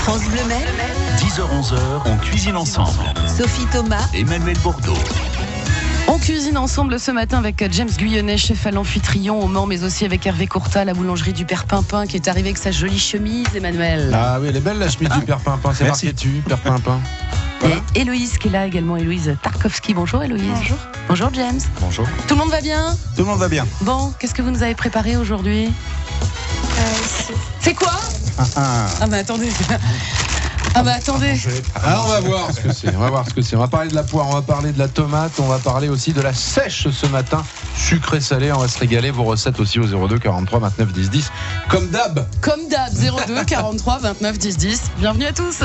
France Bleu Maine, 10h-11h, on cuisine ensemble. Sophie Thomas, Emmanuel Bordeaux. On cuisine ensemble ce matin avec James Guyonnet, chef à l'Amphitryon au Mans, mais aussi avec Hervé Courtat, la boulangerie du Père Pimpin, qui est arrivé avec sa jolie chemise, Emmanuel. Ah oui, elle est belle la chemise du Père Pimpin, c'est marqué dessus, Père Pimpin. Voilà. Et Héloïse qui est là également, Héloïse Tarkovsky. Bonjour Héloïse. Bonjour. Bonjour James. Bonjour. Tout le monde va bien? Tout le monde va bien. Bon, qu'est-ce que vous nous avez préparé aujourd'hui? C'est quoi? Ah bah attendez. Ah bah attendez. Alors on va voir ce que c'est. On va parler de la poire, on va parler de la tomate, on va parler aussi de la sèche ce matin. Sucré salé, on va se régaler. Vos recettes aussi au 02 43 29 10 10. Comme d'hab. 02 43 29 10 10. Bienvenue à tous.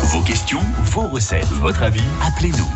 Vos questions, vos recettes, votre avis, appelez-nous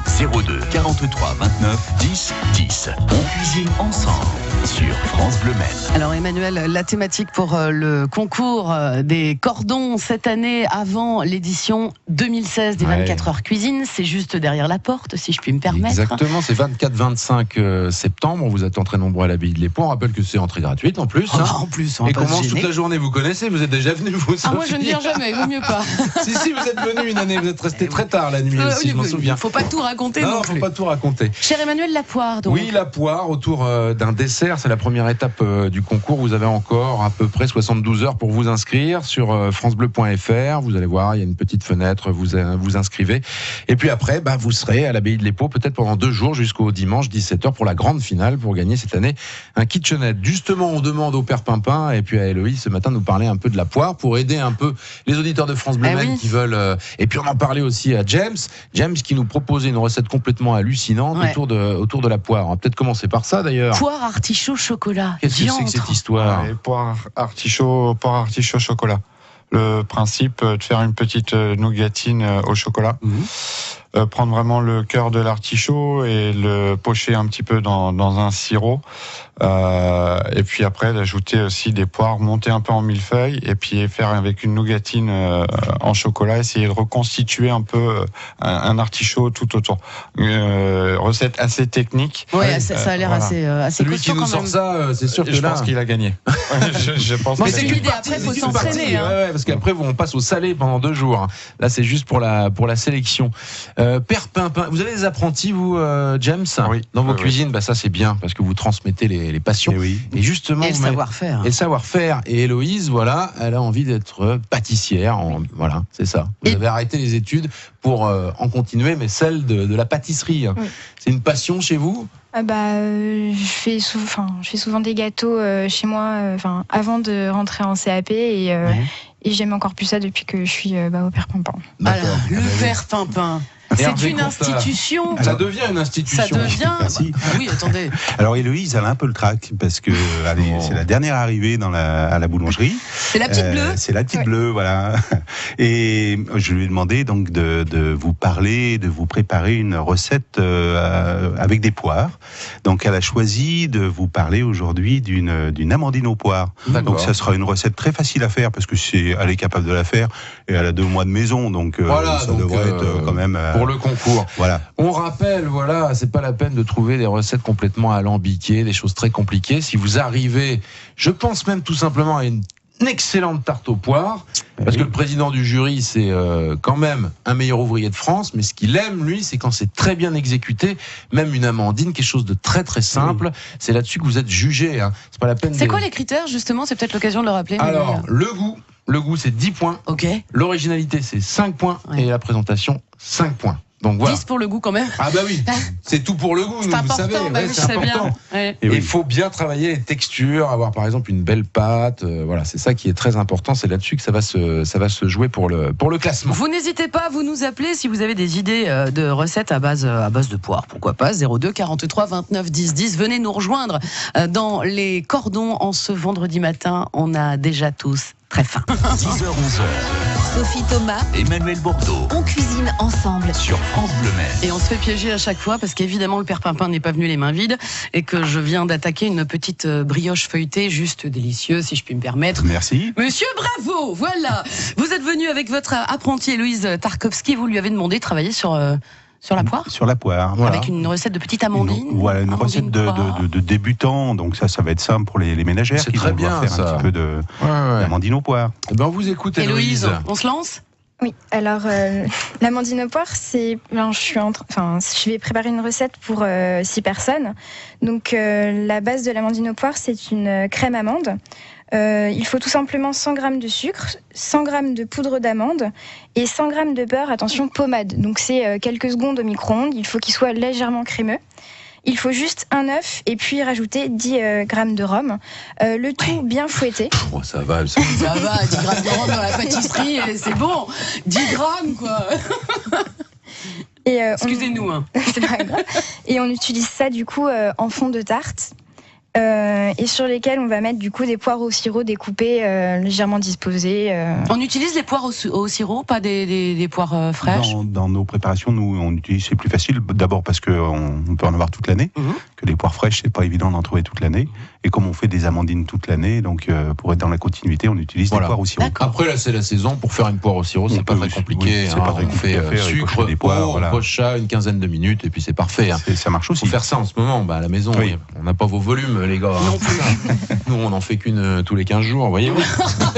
02 43 29 10 10. On cuisine ensemble sur France Bleu Maine. Alors Emmanuel, la thématique pour le concours des cordons cette année avant l'édition 2016 des 24 heures cuisine, c'est juste derrière la porte, si je puis me permettre. Exactement, c'est 24-25 septembre. On vous attend très nombreux à l'abbaye de l'Épau. On rappelle que c'est entrée gratuite en plus. En plus, on et va pas se commence gêner. toute la journée. Vous connaissez, vous êtes déjà venu vous. Moi je ne viens jamais, vaut mieux pas. Si, vous êtes venu une année, vous êtes resté très tard la nuit aussi, je m'en souviens. Faut pas tout raconter non, non faut plus. pas tout raconter. Cher Emmanuel, la poire donc. Oui, la poire autour d'un dessert, c'est la première étape du concours. Vous avez encore à peu près 72 heures pour vous inscrire sur francebleu.fr. Vous allez voir, il y a une petite fenêtre, vous inscrivez. Et puis après, vous serez à l'abbaye de l'Épau peut-être pendant 2 jours jusqu'au dimanche 17h pour la grande finale pour gagner cette année un kitchenette. Justement, on demande au Père Pimpin et puis à Héloïse ce matin de nous parler un peu de la poire pour aider un peu les auditeurs de France Bleu Maine qui veulent. Et puis on en parlait aussi à James qui nous proposait une recette complètement hallucinante autour de la poire. On va peut-être commencer par ça d'ailleurs. Poire, artichaut, chocolat. Qu'est-ce que c'est que cette histoire? Poire, artichaut, chocolat. Le principe de faire une petite nougatine au chocolat. Prendre vraiment le cœur de l'artichaut et le pocher un petit peu dans un sirop. Et puis après d'ajouter aussi des poires, monter un peu en millefeuille et puis faire avec une nougatine en chocolat, essayer de reconstituer un peu un artichaut tout autour. Recette assez technique. Ouais, ça a l'air assez Celui costaud qui nous quand sort même. ça, c'est sûr que Je pense qu'il a gagné. je pense. Bon, qu'il a c'est gagné. l'idée. Après, faut s'entraîner. Ouais, parce qu'après, on passe au salé pendant 2 jours. Là, c'est juste pour la sélection. Père Pimpin, vous avez des apprentis, vous, James? Oui. Dans vos cuisines, ça c'est bien parce que vous transmettez les passions. Et justement, Et le savoir-faire. Et le savoir-faire. Et Héloïse, voilà, elle a envie d'être pâtissière. Voilà, c'est ça. Vous avez arrêté les études pour en continuer, mais celle de la pâtisserie. Oui. C'est une passion chez vous? Je fais souvent des gâteaux chez moi avant de rentrer en CAP et j'aime encore plus ça depuis que je suis au Père Pimpin. Alors, le Père Pimpin. C'est Hervé une Courtat. institution. Ça devient une institution. Ça devient. Merci. Oui, attendez. Alors Héloïse, elle a un peu le trac parce que c'est la dernière arrivée à la boulangerie. C'est la petite bleue. C'est la petite bleue, voilà. Et je lui ai demandé donc de vous parler, de vous préparer une recette avec des poires. Donc elle a choisi de vous parler aujourd'hui d'une amandine aux poires. Donc ça sera une recette très facile à faire parce que elle est capable de la faire et elle a 2 mois de maison, donc ça devrait être quand même. Pour le concours. Voilà. On rappelle, c'est pas la peine de trouver des recettes complètement alambiquées, des choses très compliquées. Si vous arrivez, je pense même tout simplement à une excellente tarte aux poires, parce que le président du jury, c'est quand même un meilleur ouvrier de France, mais ce qu'il aime, lui, c'est quand c'est très bien exécuté, même une amandine, quelque chose de très très simple. C'est là-dessus que vous êtes jugé. C'est pas la peine. C'est quoi les critères, justement? C'est peut-être l'occasion de le rappeler. Alors, le goût, c'est 10 points. Ok. L'originalité, c'est 5 points. Et la présentation, 5 points. Donc voilà. 10 pour le goût quand même. Ah bah oui, c'est tout pour le goût, C'est vous important, savez. c'est important. Et il faut bien travailler les textures, avoir par exemple une belle pâte. Voilà, c'est ça qui est très important. C'est là-dessus que ça va se jouer pour le classement. Vous n'hésitez pas à vous nous appeler si vous avez des idées de recettes à base de poire. Pourquoi pas 02 43 29 10 10. Venez nous rejoindre dans les cordons en ce vendredi matin. On a déjà tous très faim. 10h-11h, Sophie Thomas, Emmanuel Bordeaux on cuisine ensemble. sur France Bleu Maine. Et on se fait piéger à chaque fois parce qu'évidemment le Père Pimpin n'est pas venu les mains vides et que je viens d'attaquer une petite brioche feuilletée juste délicieuse si je puis me permettre. Merci. Monsieur Bravo, voilà. Vous êtes venu avec votre apprenti Héloïse Tarkovsky, vous lui avez demandé de travailler sur sur la poire. Sur la poire, voilà. Avec une recette de petite amandine. Voilà, une recette de débutant. Donc ça va être simple pour les ménagères C'est qui très vont bien, devoir faire ça. un petit peu d'amandine aux poires. Eh ben, on vous écoute, Héloïse, Héloïse. on se lance? Oui, alors l'amandine aux poires, je vais préparer une recette pour 6 personnes. Donc la base de l'amandine aux poires, c'est une crème amande. Il faut tout simplement 100 g de sucre, 100 g de poudre d'amande et 100 g de beurre, attention, pommade. Donc c'est quelques secondes au micro-ondes, il faut qu'il soit légèrement crémeux. Il faut juste un œuf et puis rajouter 10 g de rhum. Le tout bien fouetté. Oh, ça va. Ça va, 10 grammes de rhum dans la pâtisserie, c'est bon. 10 grammes, quoi. Et, Excusez-nous. Hein. C'est pas grave. Et on utilise ça du coup en fond de tarte. Et sur lesquels on va mettre du coup des poires au sirop découpées, légèrement disposées. On utilise les poires au sirop, pas des poires fraîches? Dans nos préparations, nous, on utilise, c'est plus facile. D'abord parce qu'on peut en avoir toute l'année, que les poires fraîches, c'est pas évident d'en trouver toute l'année. Et comme on fait des amandines toute l'année, donc pour être dans la continuité, on utilise des poires au sirop. Après, là, c'est la saison. Pour faire une poire au sirop, c'est pas très compliqué. C'est pas très compliqué. On fait sucre, des poires, on poche ça une quinzaine de minutes et puis c'est parfait. Ça marche aussi. Faut faire ça en ce moment, à la maison. Oui. On n'a pas vos volumes, les gars. Non plus. Nous, on en fait qu'une tous les 15 jours, voyez-vous.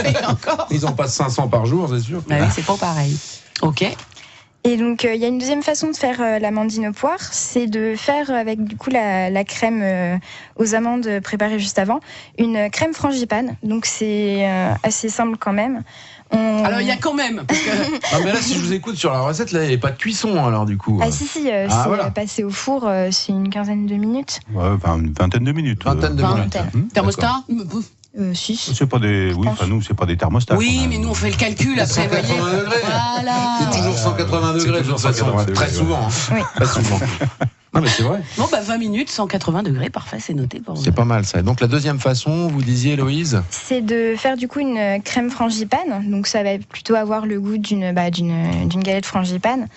Et encore. Ils en passent 500 par jour, c'est sûr. Bah oui, c'est pas pareil. Ok. Et donc il y a une deuxième façon de faire l'amandine aux poires, c'est de faire avec du coup la crème aux amandes préparée juste avant, une crème frangipane. Donc c'est assez simple quand même. Alors il y a quand même. Parce que... Ah, mais là, si je vous écoute sur la recette, là, il n'y a pas de cuisson, alors du coup. Ah si, c'est voilà. passé au four, c'est une quinzaine de minutes. Ouais, une vingtaine de minutes. Thermostat? Six. C'est pas des. Oui, enfin, nous, c'est pas des thermostats. Oui, mais nous on fait le calcul après, voyez. 180 degrés. Voilà. C'est toujours 180 degrés, toujours de toute façon. 180 degrés, Très souvent. Hein. Oui. Très souvent. Non, mais c'est vrai. Bon, 20 minutes, 180 degrés, parfait, c'est noté pour vous. C'est pas mal ça. Donc la deuxième façon, vous disiez, Héloïse? C'est de faire du coup une crème frangipane. Donc ça va plutôt avoir le goût d'une galette frangipane.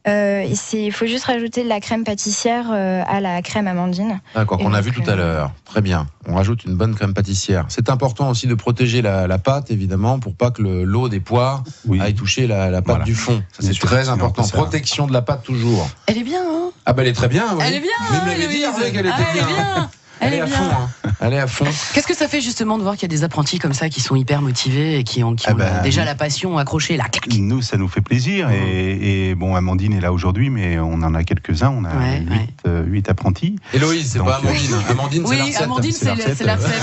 Il faut juste rajouter de la crème pâtissière à la crème amandine. D'accord, qu'on a vu donc, tout à l'heure. Très bien. On rajoute une bonne crème pâtissière. C'est important aussi de protéger la pâte, évidemment, pour pas que l'eau des poires aille toucher la pâte du fond. Ça, c'est très important. Protection de la pâte toujours. Elle est bien, hein? Ah bah elle est très bien, oui. Elle est bien, Mais vous l'avez dit, Hervé, qu'elle était bien. Elle est à fond, hein. Elle est à fond. Qu'est-ce que ça fait justement de voir qu'il y a des apprentis comme ça qui sont hyper motivés et qui ont déjà la passion accrochée là? Nous, ça nous fait plaisir. Et bon, Amandine est là aujourd'hui, mais on en a quelques-uns. On a 8 apprentis. Héloïse, c'est pas Amandine. Amandine, c'est la Oui, recette. Amandine, c'est la recette.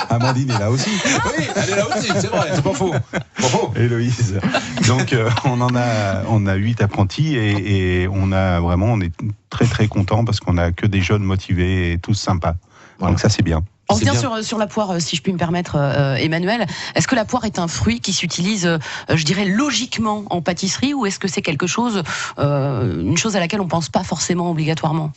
Amandine est là aussi. Oui, elle est là aussi, c'est vrai, c'est pas faux. Héloïse. Donc, on a 8 apprentis et on est très très contents parce qu'on a que des jeunes motivés et tous sympas. Voilà. Donc ça, c'est bien. On revient sur la poire, si je puis me permettre, Emmanuel. Est-ce que la poire est un fruit qui s'utilise, je dirais, logiquement en pâtisserie, ou est-ce que c'est quelque chose, une chose à laquelle on pense pas forcément obligatoirement?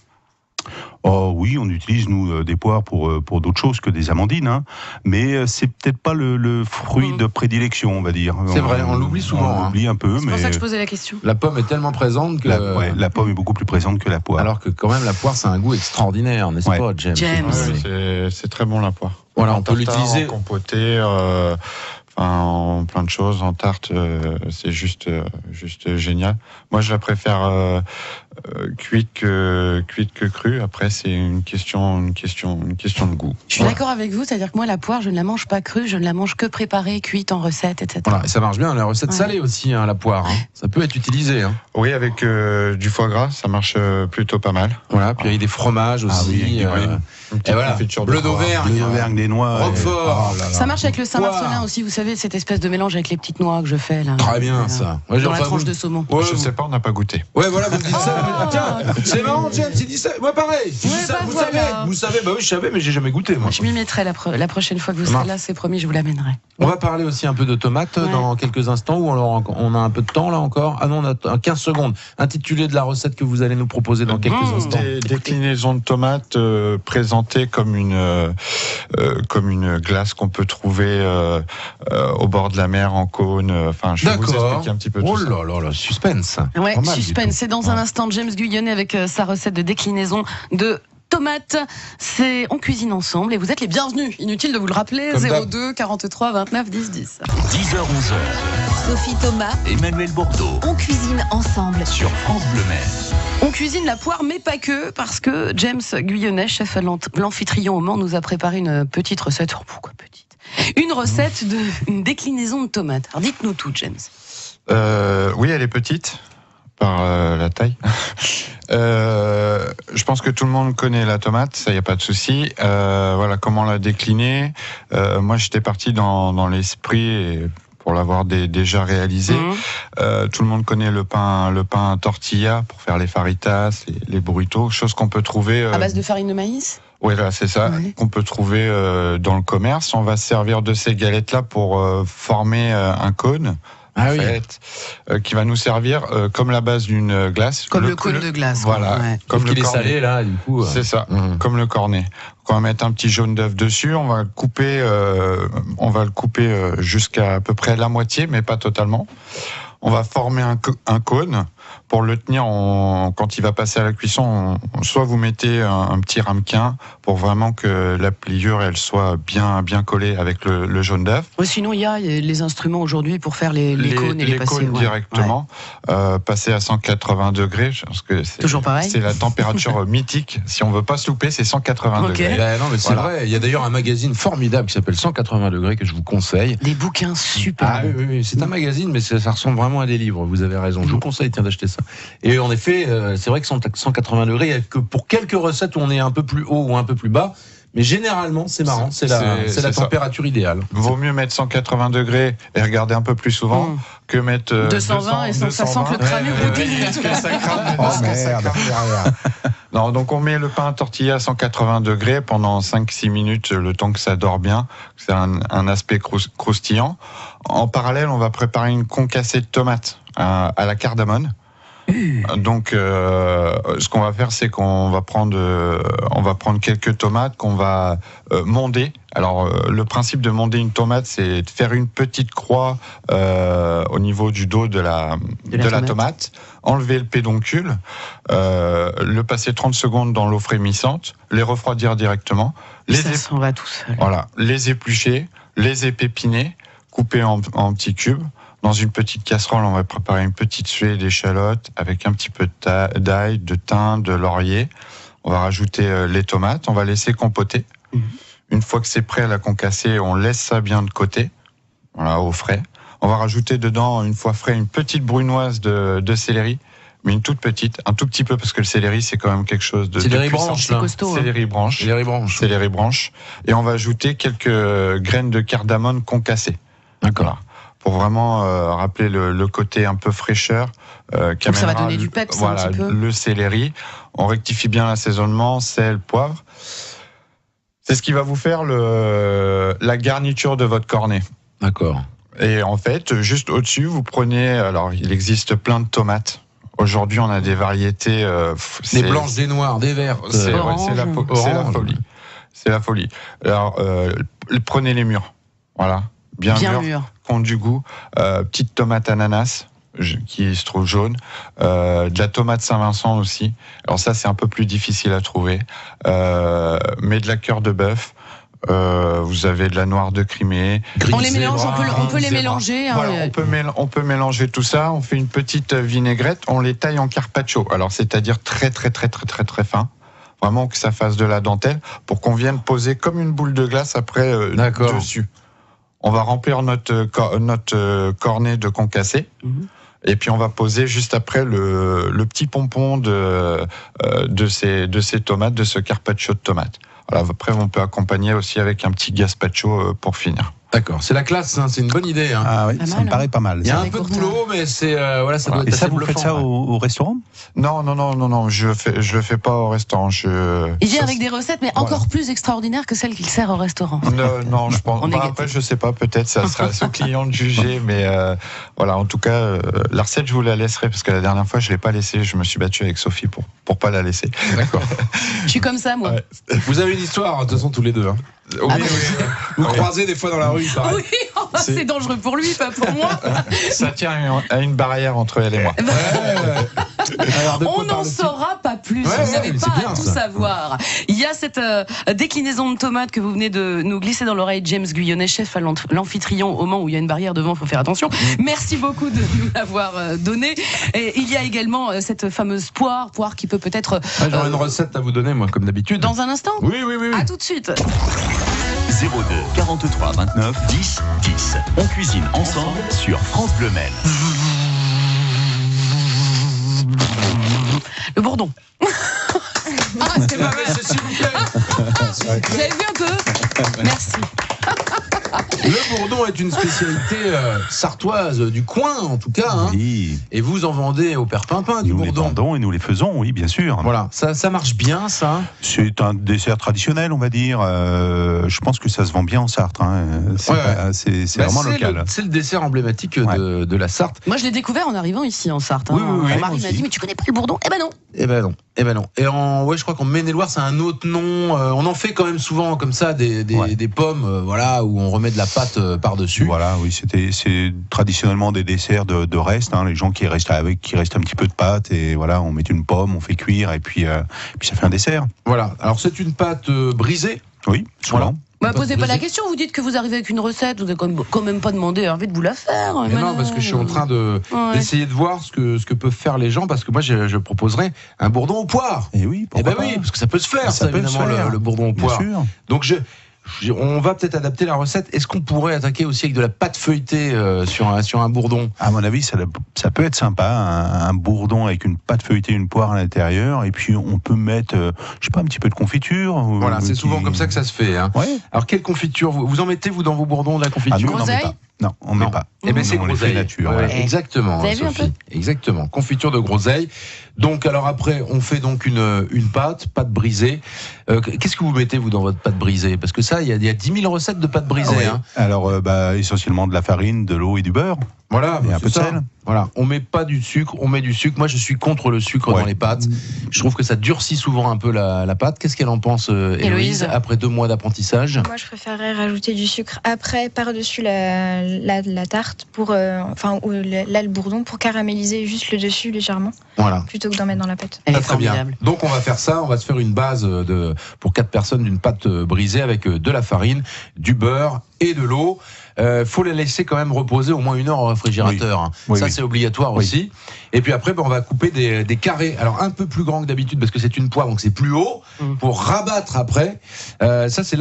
Oh oui, on utilise nous des poires pour d'autres choses que des amandines, hein. Mais c'est peut-être pas le fruit de prédilection, on va dire. C'est vrai, on l'oublie souvent. On l'oublie un peu, c'est pour ça que je posais la question. La pomme est tellement présente que la pomme est beaucoup plus présente que la poire. Alors que quand même la poire, c'est un goût extraordinaire, n'est-ce pas, James? C'est très bon la poire. Voilà, on peut l'utiliser en compoté, en plein de choses, en tarte, c'est juste génial. Moi, je la préfère cuite que crue. Après, c'est une question de goût. Je suis d'accord avec vous, c'est-à-dire que moi, la poire, je ne la mange pas crue, je ne la mange que préparée, cuite en recette, etc. Voilà, et ça marche bien, la recette salée aussi, hein, la poire. Hein. Ça peut être utilisé. Hein. Oui, avec du foie gras, ça marche plutôt pas mal. Voilà, puis avec des fromages aussi. Et voilà, bleu d'Auvergne, des noix. Roquefort. Ça marche avec le Saint-Marcelin aussi, vous savez, cette espèce de mélange avec les petites noix que je fais là. Très bien, ça. Ouais, dans la tranche de saumon. Ouais, je sais pas, on n'a pas goûté. Ouais, voilà, vous me dites ça. Tiens, c'est marrant, James, il dit ça. Moi, pareil. Vous savez, bah oui, je savais, mais j'ai jamais goûté, moi. Je m'y mettrai la prochaine fois que vous serez là, c'est promis, je vous l'amènerai. On va parler aussi un peu de tomates dans quelques instants, où on a un peu de temps là encore. Ah non, on a 15 secondes. Intitulé de la recette que vous allez nous proposer dans quelques instants. Des déclinaisons de tomates présentées comme une glace qu'on peut trouver au bord de la mer en cône. Enfin, je vais vous expliquer un petit peu tout ça. Oh là là, suspense. Ouais, suspense. C'est dans un instant James Guyonnet avec sa recette de déclinaison de Tomate. On cuisine ensemble et vous êtes les bienvenus. Inutile de vous le rappeler. Comme 02 43 29 10 10. 10h, 11h, Sophie Thomas, Emmanuel Bordeaux on cuisine ensemble. sur France Bleu Mer. On cuisine la poire, mais pas que, parce que James Guyonnet, chef à l'Amphitryon au Mans, nous a préparé une petite recette. Oh, pourquoi petite ? Une recette une déclinaison de tomates. Alors dites-nous tout, James. Oui, elle est petite par la taille. Je pense que tout le monde connaît la tomate, ça y a pas de souci. Voilà comment la décliner. Moi, j'étais parti dans l'esprit et pour l'avoir déjà réalisé. Tout le monde connaît le pain tortilla pour faire les faritas, les burritos, chose qu'on peut trouver À base de farine de maïs ? Oui, là, c'est ça, Ouais. qu'on peut trouver dans le commerce. On va se servir de ces galettes-là pour former un cône. Ah En oui. fait, qui va nous servir comme la base d'une glace. Comme le cône de glace. quoi. Voilà, Ouais. comme Sauf le qu'il est cornet. salé, là, du coup. C'est ça, Mhm. comme le cornet. On va mettre un petit jaune d'œuf dessus, on va le couper, jusqu'à à peu près la moitié, mais pas totalement. On va former un cône. Pour le tenir, quand il va passer à la cuisson, soit vous mettez un petit ramequin pour vraiment que la pliure elle soit bien collée avec le jaune d'œuf. Sinon, il y a les instruments aujourd'hui pour faire les cônes et les passer. cônes ouais. directement, passer à 180 degrés. Je pense que c'est Toujours pareil. C'est la température mythique. Si on veut pas se louper, c'est 180 Ok. degrés. Ben non, mais c'est Voilà. vrai. Il y a d'ailleurs un magazine formidable qui s'appelle 180 degrés que je vous conseille. Des bouquins super. Ah oui, oui, c'est un magazine, mais ça ressemble vraiment à des livres. Vous avez raison. Je vous conseille d'acheter ça. Et en effet, c'est vrai que 180 degrés, il y a que pour quelques recettes où on est un peu plus haut ou un peu plus bas. Mais généralement, c'est marrant. C'est la ça. température idéale. Vaut mieux mettre 180 degrés et regarder un peu plus souvent Mmh. que mettre 220 et ça sent le crâne au bout. Parce que ça crame. Oh, parce que ça merde. crame derrière. Non, donc on met le pain tortilla à 180 degrés pendant 5-6 minutes, le temps que ça dort bien, que c'est un aspect croustillant. En parallèle, on va préparer une concassée de tomates à la cardamone. Donc, ce qu'on va faire, c'est qu'on va prendre quelques tomates qu'on va monder. Alors, le principe de monder une tomate, c'est de faire une petite croix au niveau du dos de la tomate, enlever le pédoncule, le passer 30 secondes dans l'eau frémissante, les refroidir directement, Ça s'en va tout seul. voilà, les éplucher, les épépiner, couper en petits cubes. Dans une petite casserole, on va préparer une petite suée d'échalotes avec un petit peu d'ail, de thym, de laurier. On va rajouter les tomates, on va laisser compoter. Une fois que c'est prêt à la concasser, on laisse ça bien de côté, voilà, au frais. On va rajouter dedans, une fois frais, une petite brunoise de céleri, mais une toute petite, un tout petit peu, parce que le céleri, c'est quand même quelque chose de Céleri puissant. branche, C'est là. costaud. hein. Céleri branche. Les branches. Céleri branche. Et on va ajouter quelques graines de cardamone concassées. D'accord. Pour vraiment rappeler le côté un peu fraîcheur. Donc ça va donner du peps un petit peu. Le céleri. On rectifie bien l'assaisonnement, sel, poivre. C'est ce qui va vous faire la garniture de votre cornet. D'accord. Et en fait, juste au-dessus, vous prenez... Alors, il existe plein de tomates. Aujourd'hui, on a des variétés... Des blanches, des noires, des vertes. C'est Orange. la Orange. folie. C'est la folie. Alors, prenez les mûres. Voilà. Bien mûres, mûr. qui ont du goût. Petite tomate ananas, qui se trouve jaune. De la tomate Saint-Vincent aussi. Alors ça, c'est un peu plus difficile à trouver. Mais de la cœur de bœuf. Vous avez de la noire de Crimée. On les mélange, on peut les Zébra. mélanger. hein, Voilà, on peut mélanger tout ça. On fait une petite vinaigrette. On les taille en carpaccio. Alors, c'est-à-dire très fin. Vraiment que ça fasse de la dentelle pour qu'on vienne poser comme une boule de glace après D'accord. dessus. On va remplir notre cornet de concassé. Et puis on va poser juste après le petit pompon de ces tomates, de ce carpaccio de tomates. Voilà, après on peut accompagner aussi avec un petit gazpacho pour finir. D'accord. C'est la classe, hein. C'est une bonne idée. Hein. Ah oui, Pas ça mal, me paraît pas mal. Il y a ça. un peu de boulot, mais c'est voilà, ça doit être Et ça, assez vous faites bluffant, ça ouais. au restaurant? Non, je le fais pas au restaurant. Il vient avec des recettes, mais encore plus extraordinaires que celles qu'il sert au restaurant. Non, je pense. On est Bah, gâtés. après, je sais pas. Peut-être ça sera au client de juger, mais voilà. En tout cas, la recette, je vous la laisserai parce que la dernière fois, je l'ai pas laissée. Je me suis battu avec Sophie pour pas la laisser. D'accord. Je suis comme ça, moi. Ouais. Vous avez une histoire, de toute façon, tous les deux. Hein. Oui, bah, Vous croisez des fois dans la rue, il paraît. Oui, oh c'est dangereux pour lui, pas pour moi. Ça tient à une barrière entre elle et moi. Alors, de quoi On n'en parle-t-il? saura pas plus, Ouais, vous n'avez mais pas c'est bien, à tout ça. savoir. Il y a cette déclinaison de tomates que vous venez de nous glisser dans l'oreille, James Guyonnet, chef à l'amphitryon au Mans où il y a une barrière devant, il faut faire attention. Merci beaucoup de nous l'avoir donné. Et il y a également cette fameuse poire qui peut peut-être... J'aurais une recette à vous donner, moi, comme d'habitude. Dans un instant. Oui, oui, oui. À tout de suite. 02 43 29 10 10. On cuisine ensemble sur France Bleu Maine. Le bourdon. Ah, c'était pas mal. S'il vous plaît. Vous avez vu un peu? Merci. Le bourdon est une spécialité sartoise du coin, en tout cas. Hein. Oui. Et vous en vendez au Père Pimpin du Nous les bourdon. vendons et nous les faisons, oui, bien sûr. Voilà, ça marche bien, ça. C'est un dessert traditionnel, on va dire. Je pense que ça se vend bien en Sarthe. Hein. C'est Ouais, pas- c'est vraiment local. C'est le dessert emblématique de la Sarthe. Moi, je l'ai découvert en arrivant ici, en Sarthe. Oui, oui, oui, Mon mari moi m'a aussi. dit, mais tu connais pas le bourdon? Eh ben non. Eh ben non, eh ben non. Et je crois qu'en Maine-et-Loire, c'est un autre nom. On en fait quand même souvent comme ça des pommes, voilà, où on remet de la pâte par-dessus. Voilà, oui, c'est traditionnellement des desserts de reste. Hein, les gens qui restent un petit peu de pâte et voilà, on met une pomme, on fait cuire et puis ça fait un dessert. Voilà. Alors c'est une pâte brisée. Oui, souvent. Voilà. Bah, posez pas brisée. la question, vous dites que vous arrivez avec une recette, vous n'avez quand même pas demandé à Hervé de vous la faire. Mais non, parce que je suis en train d'essayer de voir ce que peuvent faire les gens, parce que moi je proposerais un bourdon aux poires. Et oui, Eh pourquoi ben oui, pas. parce que ça peut se faire, Ça peut se évidemment, faire. le bourdon aux Bien poires. sûr. Donc on va peut-être adapter la recette. Est-ce qu'on pourrait attaquer aussi avec de la pâte feuilletée sur un bourdon? À mon avis, ça peut être sympa, un bourdon avec une pâte feuilletée, une poire à l'intérieur, et puis on peut mettre, je sais pas, un petit peu de confiture. Voilà, c'est souvent comme ça que ça se fait. Hein. Ouais. Alors quelle confiture vous en mettez vous dans vos bourdons de la Ah, confiture? nous, on n'en met Groseille pas. Non, on met Non. pas. Eh ben c'est on les fait groseille. nature. Ouais, ouais. exactement. Vous avez vu un Sophie. Exactement. Confiture de groseille. Donc alors après, on fait donc une pâte brisée. Qu'est-ce que vous mettez vous dans votre pâte brisée? Parce que ça, il y a 10 000 recettes de pâte brisée. Ah ouais. Hein. Alors, essentiellement de la farine, de l'eau et du beurre. Voilà, Et un c'est peu de ça. sel. Voilà, on met pas du sucre, on met du sucre. Moi, je suis contre le sucre Ouais. dans les pâtes. Je trouve que ça durcit souvent un peu la pâte. Qu'est-ce qu'elle en pense, Héloïse, après 2 mois d'apprentissage? Moi, je préférerais rajouter du sucre après, par-dessus la tarte, pour, le bourdon, pour caraméliser juste le dessus légèrement, Voilà. plutôt que d'en mettre dans la pâte. Elle est Très bien. formidable. Donc on va faire ça, on va se faire une base pour 4 personnes d'une pâte brisée avec de la farine, du beurre et de l'eau. Faut les laisser quand même reposer au moins 1 heure au réfrigérateur. Hein. Oui, Ça oui. c'est obligatoire Oui. aussi. Et puis après, on va couper des carrés. Alors un peu plus grands que d'habitude parce que c'est une poire, donc c'est plus haut pour rabattre après. Ça c'est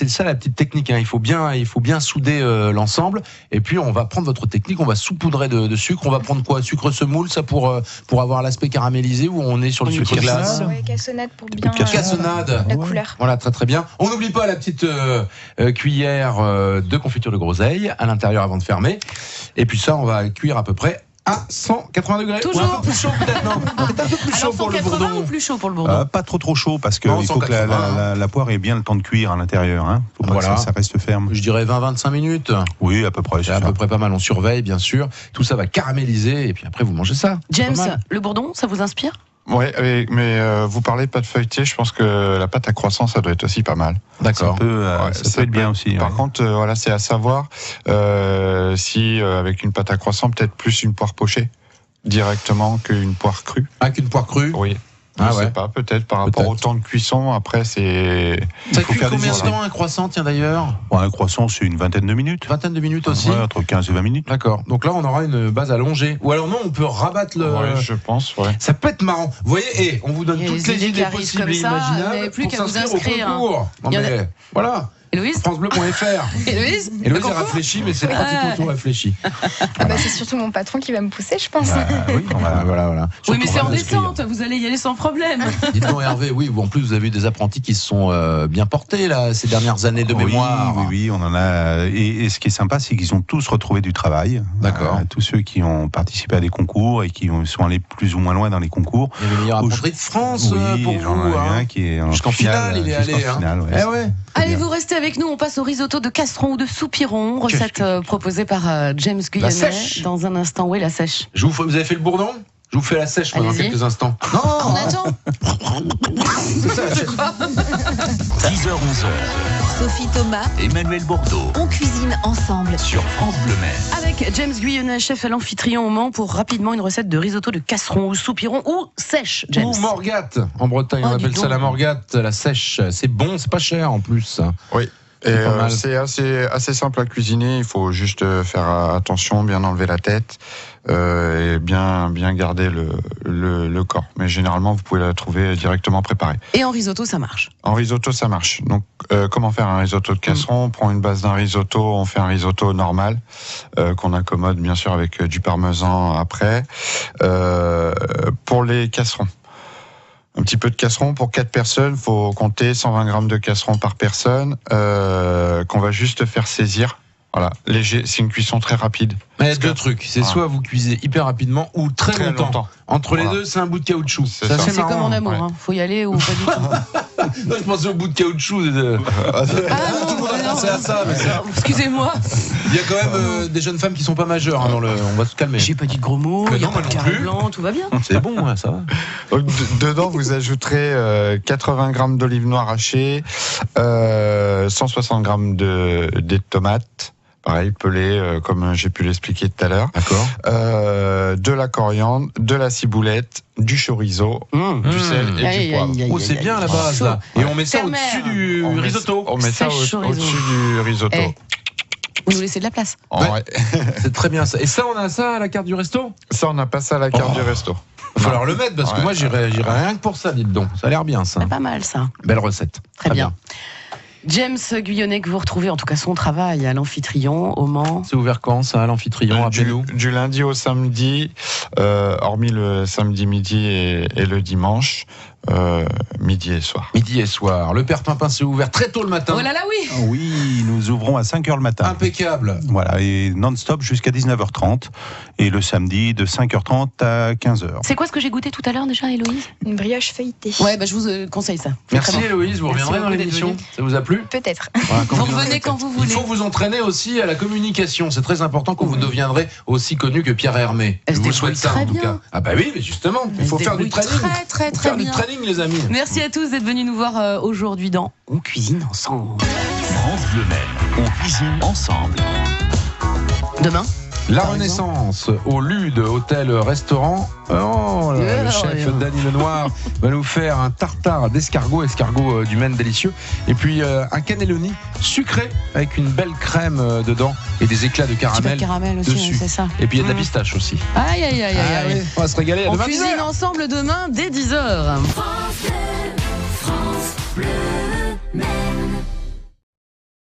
ça la petite technique. Hein. Il faut bien souder l'ensemble. Et puis on va prendre votre technique, on va saupoudrer de sucre. On va prendre quoi? Sucre semoule, ça pour avoir l'aspect caramélisé, ou on est sur le Du sucre glace? cassonade. Ouais, cassonade pour bien Cassonade. la Ouais. couleur. Voilà, très très bien. On n'oublie pas la petite cuillère de confiture de groseille à l'intérieur avant de fermer. Et puis ça, on va cuire à peu près à 180 degrés. Toujours. Ou un peu plus chaud peut-être, non? Peut-être un peu plus chaud Alors, pour le 180 bourdon. ou plus chaud pour le bourdon? Pas trop chaud parce que Non, il faut que 180, la poire ait bien le temps de cuire à l'intérieur. Hein. Faut pas Voilà. que ça reste ferme. Je dirais 20-25 minutes. Oui, à peu près. C'est C'est à ça. peu près pas mal. On surveille, bien sûr. Tout ça va caraméliser et puis après, vous mangez ça. C'est James, pas mal. le bourdon, ça vous inspire? Ouais, mais vous parlez pâte feuilletée, je pense que la pâte à croissant, ça doit être aussi pas mal. Ça D'accord. peut, Ouais, ça peut être bien aussi. Par ouais. contre, voilà, c'est à savoir si avec une pâte à croissant, peut-être plus une poire pochée directement qu'une poire crue. Ah, qu'une poire crue. Oui. Ah Je ouais. sais pas, peut-être par rapport au temps de cuisson. Après, c'est. Ça il faut cuit faire des combien de essais. temps un croissant, tiens d'ailleurs? Ouais, un croissant, c'est une vingtaine de minutes. Vingtaine de minutes aussi. Ouais, entre 15 et 20 minutes. D'accord. Donc là, on aura une base allongée. Ou alors non, on peut rabattre le. Ouais, je pense, ouais. Ça peut être marrant. Vous voyez, on vous donne Il y a toutes des les idées idées qui arrivent possibles comme et ça, imaginables. vous n'avez plus pour qu'à vous s'inscrire au inscrire, hein. concours. Non, Il y en a- mais voilà. Héloïse? FranceBleu.fr. Héloïse? Héloïse a réfléchi, mais c'est pratiquement tout réfléchi. Ah bah, c'est surtout mon patron qui va me pousser, je pense. Oui, on va- Voilà. Oui, mais Surtout, c'est on en va s'inscrire. descente, vous allez y aller sans problème. Dites donc Hervé, oui, en plus vous avez eu des apprentis qui se sont bien portés là ces dernières années de mémoire. Oui, on en a. Et ce qui est sympa, c'est qu'ils ont tous retrouvé du travail. D'accord. Tous ceux qui ont participé à des concours et qui sont allés plus ou moins loin dans les concours. Il y avait le meilleur apprenti de France pour j'en vous. ai hein. un qui est en Jusqu'en finale, il est allé. jusqu'en finale, ouais. Eh ouais. Allez, vous restez avec nous, on passe au risotto de castron ou de soupiron, recette proposée par James Guyonnet. sèche. Dans un instant, oui, la sèche. Vous avez fait le bourdon? Je vous fais la sèche pendant Allez-y. quelques instants. On attend. 10h-11h, Sophie Thomas, Emmanuel Bordeaux on cuisine ensemble. sur France Bleu Maine. Avec James Guyonnet, chef à l'Amphitryon au Mans, pour rapidement une recette de risotto de casseron ou soupirons ou sèche, James. Ou morgate. En Bretagne, on Oh, dis appelle ça donc. la morgate, la sèche. C'est bon, c'est pas cher en plus. Oui. C'est pas mal. C'est assez simple à cuisiner. Il faut juste faire attention, bien enlever la tête et bien garder le corps. Mais généralement, vous pouvez la trouver directement préparée. Et en risotto, ça marche. En risotto, ça marche. Donc, comment faire un risotto de casseron ? On prend une base d'un risotto, on fait un risotto normal qu'on accommode bien sûr avec du parmesan après. Pour les casserons. Un petit peu de casseron pour 4 personnes, faut compter 120 grammes de casseron par personne qu'on va juste faire saisir. Voilà, léger, c'est une cuisson très rapide. Mais il y a deux trucs. C'est soit vous cuisez hyper rapidement ou très longtemps. Entre les deux, c'est un bout de caoutchouc. C'est ça. assez C'est comme marrant. en amour, ouais. hein. Faut y aller ou pas du tout. Moi, je pensais au bout de caoutchouc. Ah non, C'est à ça, mais ça. Excusez-moi, Il y a quand même des jeunes femmes qui sont pas majeures. Hein, on va se calmer. j'ai pas dit de gros mots, Mais il y a non, pas moi de non carré plus. blanc, tout va bien. C'est bon, ouais, ça va. Donc, dedans, vous ajouterez 80 grammes d'olives noires hachées, 160 grammes de tomates, pareil, pelées, comme j'ai pu l'expliquer tout à l'heure, D'accord. de la coriandre, de la ciboulette, du chorizo, du sel et Aïe, du poivre. aïe, aïe, Oh, aïe, c'est aïe, bien à la aïe. base, là. Et on met ça Terre-mer. au-dessus du On met- risotto. On met ça Sèche chorizo. au-dessus du risotto. Eh. Vous nous laissez de la place. Ouais. Ouais. C'est très bien ça. Et ça, on a ça à la carte du resto ? Ça, on n'a pas ça à la carte Oh. du resto. Il va falloir le mettre parce que Ouais. moi, j'irai rien que pour ça, dites donc. Ça a l'air bien, ça. C'est pas mal ça. Belle recette. Très bien. James Guyonnet, que vous retrouvez en tout cas son travail à l'Amphitryon au Mans. C'est ouvert quand, ça, à l'Amphitryon ? Appelez-nous. Du lundi au samedi, hormis le samedi midi et le dimanche, midi et soir. Midi et soir. Le Père Pimpin, c'est ouvert très tôt le matin. Oh là là, oui. Oui, nous ouvrons à 5h le matin. Impeccable. Voilà, et non-stop jusqu'à 19h30. Et le samedi de 5h30 à 15h. C'est quoi ce que j'ai goûté tout à l'heure déjà, Héloïse? Une brioche feuilletée. Ouais, bah, je vous conseille ça. Merci Très bon. Héloïse, vous Merci reviendrez dans beaucoup d'être l'émission. venue. Ça vous a plu ? Peut-être. Voilà, quand Vous vous revenez quand vous Il voulez. faut vous entraîner aussi à la communication. C'est très important quand vous deviendrez aussi connu que Pierre Hermé. Elle Je se vous débrouille souhaite ça très en tout bien. cas. Ah bah oui, mais justement, il Elle faut se faire du débrouille training. très Faut faire du bien. training, les amis. Merci à tous d'être venus nous voir aujourd'hui dans On cuisine ensemble. France Bleu Maine, on cuisine ensemble. Demain, La Par Renaissance au Lude Hôtel-Restaurant. Oh, le chef Dany Lenoir va nous faire un tartare d'escargot, escargot du Maine délicieux. Et puis un cannelloni sucré avec une belle crème dedans et des éclats de petit peu de caramel. caramel aussi, dessus. hein, c'est ça. Et puis il y a de la pistache aussi. Aïe, aïe, aïe, aïe, Ah aïe. oui, on va se régaler à On demain cuisine 10h. ensemble demain dès 10h. France Bleu, France Bleu, Maine.